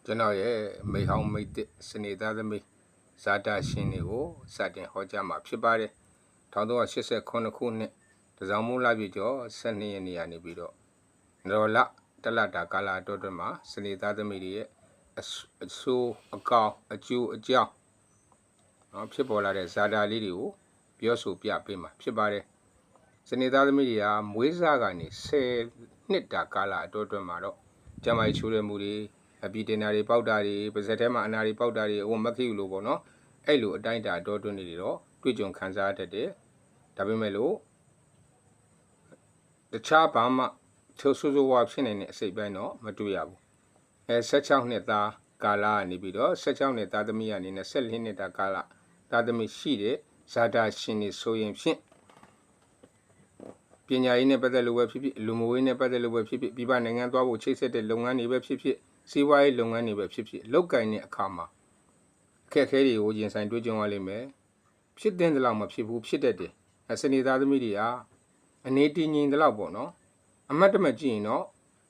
ကျွန်တော်ရဲ့မိဟောင်းမိတ်တစ်စနေသားသမီးဇာတာရှင်တွေကိုစတင်ဟောကြားမှာဖြစ်ပါတယ်1389ခုနှစ်တစောင်းမိုးလပြည့်ကျော်12ရက်နေ့ကနေပြီးတော့တော်လတလတာကာလတော်တွင်မှာစနေသားသမီးတွေရဲ့အဆိုးအကောင်အကျိုးအကြောင်းဖြစ်ပေါ်လာတဲ့ဇာတာလေးတွေကိုပြောဆိုပြပေးမှာဖြစ်ပါတယ်စနေသားသမီးတွေကမွေးစားကနေ10နှစ်တာကာလတော်တွင်မှာတော့ကျမကြီးချိုးတဲ့မှုတွေအပီတင်နာတွေပေါက်တာတွေပါဇက်ထဲမှာအနာတွေပေါက်တာတွေအဝမခိဘူးလို့ပေါ့နော်အဲ့လိုအတိုင်းတာတော်တွင်နေတော့တွေ့ကြုံခံစားတတ်တယ်ဒါပေမဲ့လို့တခြားဘာမှချိုးဆိုးဆိုးဝါဖြစ်နေတဲ့အစိတ်ပိုင်းတော့မတွေ့ရဘူး16နှစ်သားကာလကနေပြီးတော့16နှစ်သားသမီးကနေ24နှစ်တာကာလသားသမီးရှိတဲ့ဇာတာရှင်နေဆိုရင်ဖြင့်ပညာရေးနဲ့ပတ်သက်လို့ပဲဖြစ်ဖြစ်လူမှုရေးနဲ့ပတ်သက်လို့ပဲဖြစ်ဖြစ်ပြည်ပနိုင်ငံသွားဖို့ချိတ်ဆက်တဲ့လုပ်ငန်းတွေပဲဖြစ်ဖြစ်စီးပွားရေးလုပ်ငန်းတွေပဲဖြစ်ဖြစ်လုပ်ကိုင်တဲ့အခါမှာအခက်အခဲတွေကိုရင်ဆိုင်တွေ့ကြုံရလိမ့်မယ်ဖြစ်တဲ့လောက်မဖြစ်ဘူးဖြစ်တတ်တယ်စနေသားသမီးတွေကအနေတည်ငြိမ်တဲ့လောက်ပေါ့နော်အမတ်တမဲ့ကြည့်ရင်တော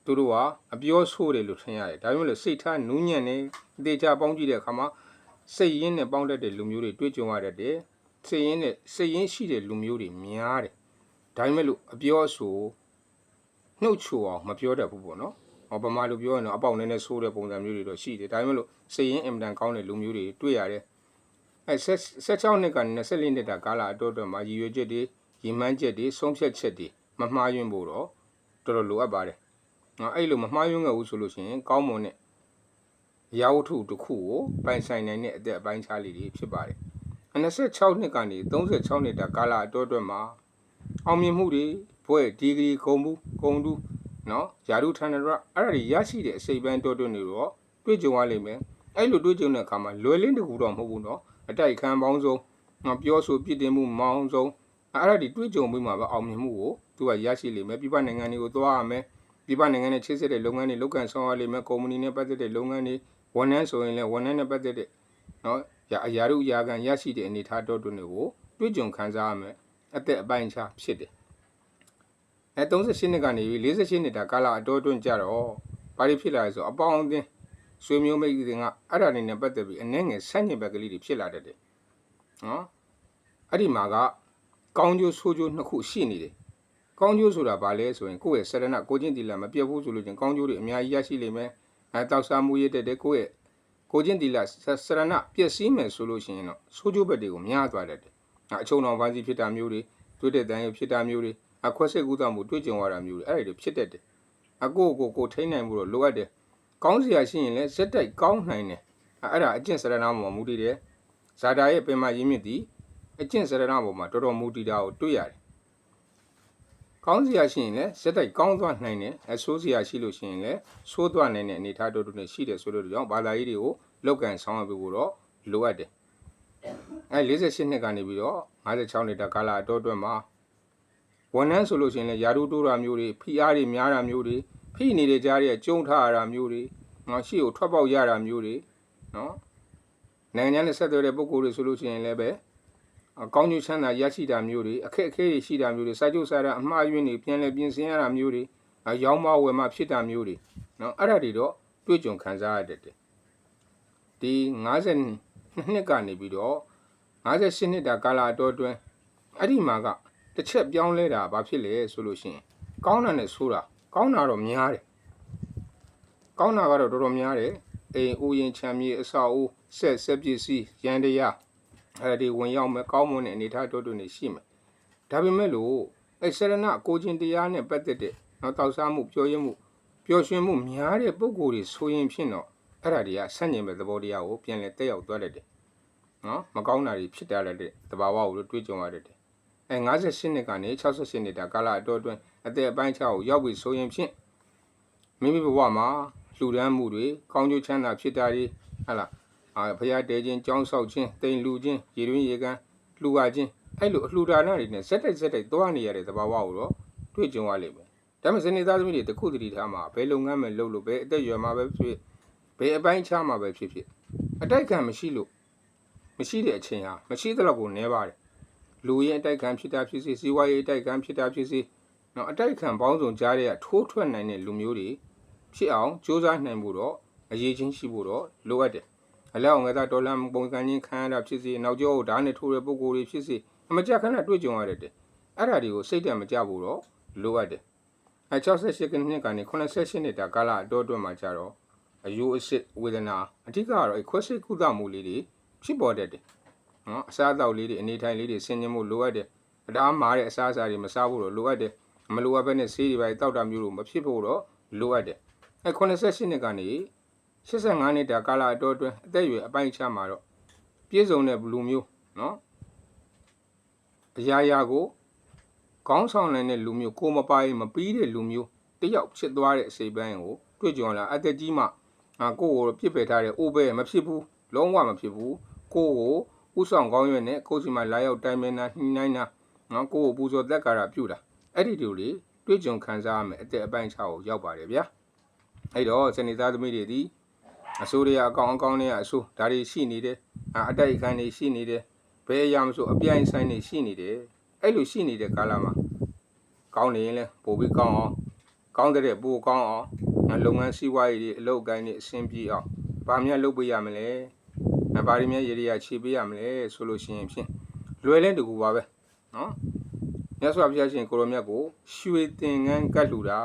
့သူတို့ကအပြောဆိုးတယ်လို့ထင်ရတယ်ဒါပေမဲ့လို့စိတ်ထားနူးညံ့နေအသေးချပေါင်းကြည့်တဲ့အခါမှာစိတ်ရင်းနဲ့ပေါင်းတတ်တဲ့လူမျိုးတွေတွေ့ကြုံရတတ်တယ်စိတ်ရင်းရှိတဲ့လူမျိုးတွေများတယ်ဒါပေမဲ့လို့အပြောဆိုနှုတ်ချိုအောင်မပြောတတ်ဘူးပေါ့နော်ဗမာလူပြောရင်တော့အပေါက်နည်းနည်းဆိုးတဲ့ပုံစံမျိုးတွေတော့ရှိတယ်ဒါပေမဲ့လို့စိတ်ရင်းအင်မတန်ကောင်းတဲ့လူမျိုးတွေတွေ့ရတယ်16နှစ်ကနေ24နှစ်တာကာလအတော်တော်မှာရည်ရွယ်ချက်တွေရည်မှန်းချက်တွေဆုံးဖြတ်ချက်တွေမမှားယွင်းဖို့တော့တော်တော်လိုအပ်ပါတယ်အဲ့လိုမမှားယွင်းခဲ့ဘူးဆိုလို့ရှိရင်ကောင်းမွန်တဲ့ရာဝတ္ထုတစ်ခုကိုပိုင်ဆိုင်နိုင်တဲ့အသက်အပိုင်းခြားလေးတွေဖြစ်ပါတယ်26နှစ်ကနေ36နှစ်တာကာလအတော်တော်မှာအောင်မြင်မှုတွေဘွဲ့ဒီဂရီဂုံတူးနော်ယာရုဌာနရအဲ့ဒါတွေရရှိတဲ့အစိပ်ပိုင်းတော်တော်နေတော့တွေ့ကြုံရလိမ့်မယ်အဲ့လိုတွေ့ကြုံတဲ့အခါမှာလွယ်လင်းတကူတော့မဟုတ်ဘူးနော်အတိုက်ခံပေါင်းစုံပြောဆိုပြစ်တင်မှုမောင်းစုံအဲ့ဒါတွေတွေ့ကြုံပြီးမှပဲအောင်မြင်မှုကိုသူကရရှိလိမ့်မယ်ပြည်ပနိုင်ငံတွေကိုသွားရမယ်ပြည်ပနိုင်ငံနဲ့ချိတ်ဆက်တဲ့လုပ်ငန်းတွေလုပ်ကန်ဆောင်ရလိမ့်မယ်ကုမ္ပဏီနဲ့ပတ်သက်တဲ့လုပ်ငန်းတွေဝန်ထမ်းဆိုရင်လည်းဝန်ထမ်းနဲ့ပတ်သက်တဲ့နော်အရာတို့အရာခံရရှိတဲ့အနေအထားတော်တော်တွေကိုတွေ့ကြုံခံစားရမယ်အသက်အပိုင်းခြားဖြစ်တယ်38နှစ်ကနေ48နှစ်တာကာလအတော်တွန်းကြတော့ဘာတွေဖြစ်လာလဲဆိုအပေါင်းအသင်းဆွေမျိုးမိတ်တွေကအဲ့ဒါတွေနဲ့ပတ်သက်ပြီးအနှဲငယ်ဆန့်ကျင်ဘက်ကလေးတွေဖြစ်လာတတ်တယ်နော်အဲ့ဒီမှာကကောင်းကျိုးဆိုးကျိုးနှစ်ခုရှိနေတယ်ကောင်းကျိုးဆိုတာဘာလဲဆိုရင်ကိုယ့်ရဲ့စရဏကိုချင်းတီလာမပြတ်ဘူးဆိုလို့ချင်းကောင်းကျိုးတွေအများကြီးရရှိလိမ့်မယ်တောက်စားမှုရတဲ့ကိုယ့်ရဲ့ကိုချင်းတီလာစရဏပြည့်စည်မယ်ဆိုလို့ရှိရင်တော့ဆိုးကျိုးဘက်တွေကိုများသွားတတ်တယ်အချုံတော်ပန်းစီဖြစ်တာမျိုးတွေတွေ့တဲ့တန်ရုပ်ဖြစ်တာမျိုးတွေခွက်စိတ်ကူးတောင်မှုတွေ့ကြုံရတာမျိုးတွေအဲ့ဒါတွေဖြစ်တတ်တယ်ကိုထိန်းနိုင်မှုတော့လိုအပ်တယ်ကောင်းစရာရှိရင်လည်းဇက်တိုက်ကောင်းနိုင်တယ်အဲ့ဒါအကျင့်စရဏမှာမူတည်တယ်ဇာတာရဲ့ပင်မရင်းမြစ်သည်အကျင့်စရဏပေါ်မှာတော်တော်မူတည်တာကိုတွေ့ရတယ်ကောင်းစရာရှိရင်လည်းဇက်တိုက်ကောင်းသွားနိုင်တယ်ဆိုးစရာရှိလို့ရှိရင်လည်းဆိုးသွားနိုင်တဲ့အနေအထားတော်တော်နဲ့ရှိတယ်ဆိုလို့ကြောင့်ဘာသာရေးတွေကိုလောက်ကန်ဆောင်ရွက်ဖို့တော့လိုအပ်တယ်48နှစ်ကနေပြီးတော့56နှစ်တာကာလအတော်အတွင်းမှာဝန်ထမ်းဆိုလို့ရှိရင်လည်းယာရုတိုးတာမျိုးတွေဖိအားတွေများတာမျိုးတွေဖိနေတဲ့ကြားရဲ့ကျုံထားရတာမျိုးတွေရှေ့ကိုထွက်ပေါက်ရတာမျိုးတွေနော်နိုင်ငံနဲ့ဆက်သွယ်တဲ့ပုံကိုယ်တွေဆိုလို့ရှိရင်လည်းပဲကောင်းကျိုးချမ်းသာရရှိတာမျိုးတွေအခက်အခဲတွေရှိတာမျိုးတွေစာချုပ်စာတမ်းအမှားယွင်းတွေပြန်လည်ပြင်ဆင်ရတာမျိုးတွေရောင်းမဝယ်မဖြစ်တာမျိုးတွေနော်အဲ့ဒါတွေတော့တွေ့ကြုံခံစားရတတ်တယ်ဒီ52နှစ်ကနေပြီးတော့58နှစ်တာကာလအတော်အတွင်းအဲ့ဒီမှာကတစ်ချက်ပြောင်းလဲတာဘာဖြစ်လဲဆိုလို့ရှိရင်ကောင်းတာနဲ့ဆိုးတာကောင်းတာတော့များတယ်ကောင်းတာကတော့တော်တော်များတယ်အိမ်ဦးရင်ချမ်းမြေအဆောက်အဦဆက်ပစ္စည်းရန်တရားအဲ့ဒါတွေဝင်ရောက်မယ်ကောင်းမွန်တဲ့အနေအထားတော်တော်နေရှိမယ်ဒါပေမဲ့လို့အဲ့ဆရဏကိုချင်းတရားနဲ့ပတ်သက်တဲ့နောက်တောက်စားမှုပြောရင်းမှုပျော်ရွှင်မှုများတဲ့ပုံကိုယ်တွေဆိုရင်ဖြင့်တော့အဲ့ဒါတွေကဆန့်ကျင်တဲ့သဘောတရားကိုပြန်လဲတက်ရောက်သွားတတ်တယ်နော်မကောင်းတာတွေဖြစ်တာလည်းတဲ့သဘာဝကိုတွေးကြုံရတတ်တယ်58နှစ်ကနေ68နှစ်တာကာလအတော်အတွင်းအသက်အပိုင်းခြားကိုရောက်ပြီဆိုရင်ဖြင့်မိမိဘဝမှာလှူဒန်းမှုတွေကောင်းကျိုးချမ်းသာဖြစ်တာတွေဟလာဘုရားတဲခြင်းကြောင်းဆောက်ခြင်းတိမ်လူခြင်းရေတွင်းရေကန်လှူရခြင်းအဲ့လိုအလှူဒါနတွေနဲ့ဇက်တိုက်သွားနေရတဲ့သဘာဝကိုတော့တွေ့ကြုံရလိမ့်မယ်ဒါမှစနေသားသမီးတွေတခုတည်းထားမှာဘယ်လုပ်ငန်းပဲလုပ်လို့ပဲအသက်အရွယ်မှာပဲဖြစ်ဘယ်အပိုင်းခြားမှာပဲဖြစ်အတိုက်ခံမရှိတဲ့အချိန်ဟာမရှိသလောက်ကိုနည်းပါတယ်လူရဲ့အတိုက်ခံဖြစ်တာဖြစ်စေစီးပွားရေးအတိုက်ခံဖြစ်တာဖြစ်စေနော်အတိုက်ခံပေါင်းစုံကြားတဲ့ထိုးထွက်နိုင်တဲ့လူမျိုးတွေဖြစ်အောင်စ조사နိုင်မှုတော့ အရေးချင်းရှိဖို့တော့လိုအပ်တယ်အလောက်ငါသားဒေါ်လာပုံစံချင်းခံရတာဖြစ်စေနောက်ကျောကိုဓာတ်နဲ့ထိုးတဲ့ပုံကိုယ်တွေဖြစ်စေအမကြခဏတွေ့ကြုံရတဲ့အဲ့ဒါတွေကိုစိတ်တက်မကြဘူးတော့လိုအပ်တယ်68ခုနှစ်ကနေ88နှစ်တာကာလအတော်အတွင်းမှာကြတော့အယိုးအစစ်ဝေဒနာအဓိကတော့ခွဲစိတ်ကုသမှုလေးတွေဖြစ်ပေါ်တတ်တယ်နော်အစားအသောက်လေးတွေအနေထိုင်လေးတွေဆင်ခြင်မှုလိုအပ်တယ်အတားမာတဲ့အစားအစာတွေမစားဖို့တော့လိုအပ်တယ်မလိုအပ်ဘဲနဲ့ဆေးတွေပဲတောက်တာမျိုးလို့မဖြစ်ဖို့တော့လိုအပ်တယ်88နှစ်ကနေ85နှစ်တာကာလအတော်အတွင်းအသက်အရွယ်အပိုင်းအခြားမှာတော့ပြည့်စုံတဲ့လူမျိုးနော်အရာရာကိုခေါင်းဆောင်နိုင်တဲ့လူမျိုးကိုမပိုင်မပြီးတဲ့လူမျိုးတယောက်ဖြစ်သွားတဲ့အစိပ်ပိုင်းကိုတွေ့ကြုံလာအသက်ကြီးမှကိုယ့်ကိုပြစ်ပယ်ထားတဲ့အိုးပဲမဖြစ်ဘူးလုံးဝမဖြစ်ဘူးကိုယ့်ကိုဥဆောင်ကောင်းရွက်နဲ့ကိုယ့်စီမှာလာရောက်တိုင်ပင်တာနှိနှိုင်းတာနော်ကိုယ့်ကိုပူဇော်သက်ကာရပြုတာအဲ့ဒီတွေတွေ့ကြုံခံစားရမယ်အသက်အပိုင်းခြားကိုရောက်ပါတယ်ဗျာအဲ့တော့စနေသားသမီးတွေဒီအစိုးရအကောင်အကောင်တွေကအစိုးဒါတွေရှိနေတယ်အတိုက်အခံတွေရှိနေတယ်ဘယ်အရာမဆိုအပြိုင်ဆိုင်တွေရှိနေတယ်အဲ့လိုရှိနေတဲ့ကာလမှာကောင်းနေရင်လဲပိုပြီးကောင်းအောင်ကောင်းတဲ့ပိုကောင်းအောင်လုပ်ငန်းစီးပွားရေးတွေအလုပ်အကိုင်းတွေအဆင်ပြေအောင်ဗာမြတ်လုပ်ပေးရမလဲဗာရီမြတ်ရေရခြေပေးရမလဲဆိုလို့ရှိရင်ဖြင့်လွယ်လဲတကူပါပဲနော်မြတ်စွာဘုရားရှင်ကိုရောမြတ်ကိုရွှေသင်္ကန်းကတ်လှူတာ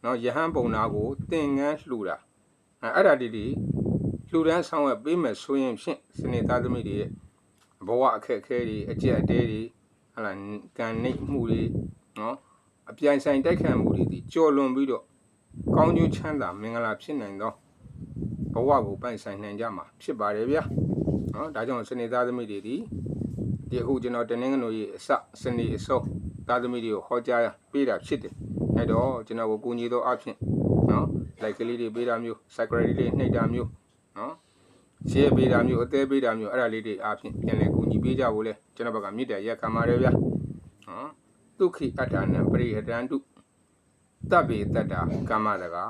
နော်ယဟန်ပုံနာကိုသင်္ကန်းလှူတာအဲ့ဒါတွေလှူဒန်းဆောင်ရွက်ပေးမယ်ဆိုရင်ဖြင့်စနေသားသမီးတွေရဲ့ဘဝအခက်အခဲတွေအကျက်အတဲတွေဟလာကံနှိပ်မှုတွေနော်အပြိုင်ဆိုင်တိုက်ခတ်မှုတွေဒီကြော်လွန်ပြီးတော့ကောင်းကျိုးချမ်းသာမင်္ဂလာဖြစ်နိုင်သောဘဝကိုပိုင်ဆိုင်နိုင်ကြမှာဖြစ်ပါတယ်ဗျာနော်ဒါကြောင့်စနေသားသမီးတွေဒီအခုကျွန်တော်တနင်္ဂနွေရဲ့အစစနေအစောသားသမီးတွေကိုဟောကြားပေးတာဖြစ်တယ်အဲ့တော့ကျွန်တော်ကိုကူညီသောအဖြစ်နော်လိုက်ကလေးတွေပေးတာမျိုး secretary လေးနှိပ်တာမျိုးနော်ရှေ့ပေးတာမျိုးအသေးပေးတာမျိုးအဲ့ဒါလေးတွေအဖြစ်ပြန်လည်ကူညီပေးကြဖို့လဲကျွန်တော်ဘက်ကမြစ်တယ်ရက်ခံပါတယ်ဗျာနော်ဒုက္ခိအတ္တနံပရိဟတန္တုတဗ္ဗေတ္တာကမ္မတကာ